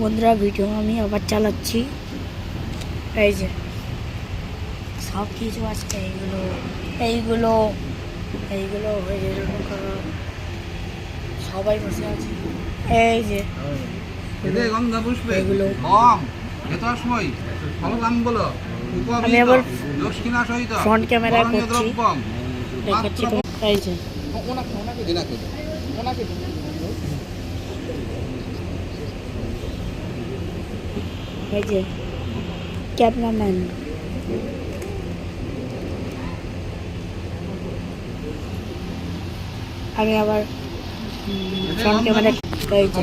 বন্ধুরা ভিডিও আমি আবার চালাচ্ছি। এই যে সব কিছু আছে, এইগুলো এইগুলো এইগুলো সবাই বসে আছে। এই যে এগুলো আমি আবার ফ্রন্ট ক্যামেরা করছি, দেখাচ্ছি। এই যে এই যে ক্যামেরাম্যান, আমি আবার ফ্রন্ট ক্যামেরা। এই যে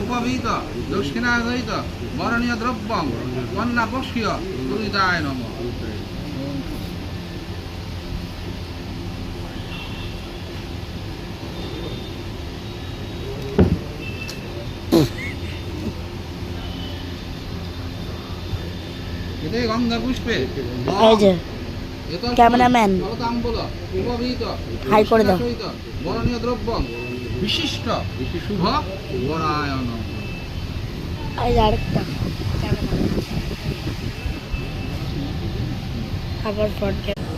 উপবিত দক্ষিণায়িত বরণীয় দ্রব্যং কন্যা পক্ষীয় দুরিতায় নমঃ। এতে গঙ্গা পুষ্পে এই যে ক্যামেরাম্যান হাই করে দাও। বরণীয় দ্রব্যং বিশিষ্ট শুভ বরায় নমঃ। এই যে আরেকটা আবার ফ্রন্ট ক্যামেরা।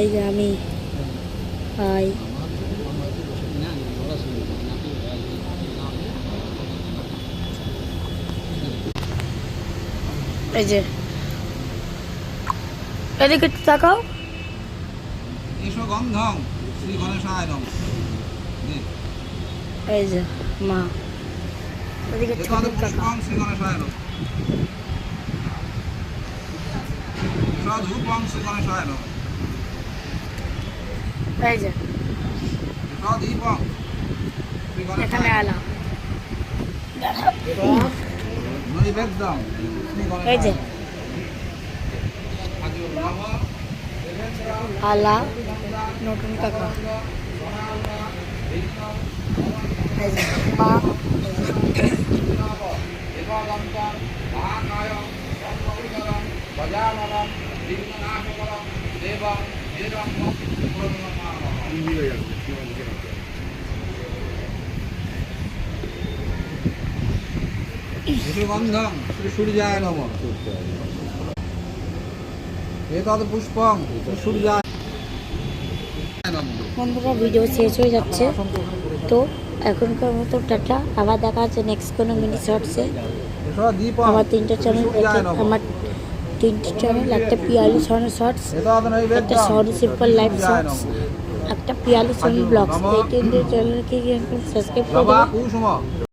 এই যে আমি হাই। এই যে এদিকে একটু তাকাও। এসো গন্ধং শ্রী গণেশায় নমঃ। এই যে মা, এদিকে ছবি তাকাও। শ্রী গণেশায় নমঃ। ধূপং শ্রী গণেশায় নমঃ। এই যে দীপং শ্রী এখানে গণেশায় আলাম। নৈবেদ্যং শ্রী এই যে গণেশায় নমঃ। আলা নতুন কাকা। এই যে মা, গন্ধং শ্রী সূর্যায় নমঃ। এতদ পুষ্পং শ্রী সূর্যায় নমঃ। বন্ধুরা ভিডিও শেষ হয়ে যাচ্ছে, তো এখনকার মতো টাটা। আবার দেখা যাচ্ছে নেক্সট কোনো মিনি শর্টসে। আমার তিনটে চ্যানেল, আমার তিনটে চ্যানেল, একটা পিয়ালি সন শর্টস, একটা সরু সিম্পল লাইফ শর্টস, একটা পিয়ালি সন ব্লগস। এই তিনটে চ্যানেলকে সাবস্ক্রাইব করে দেবো।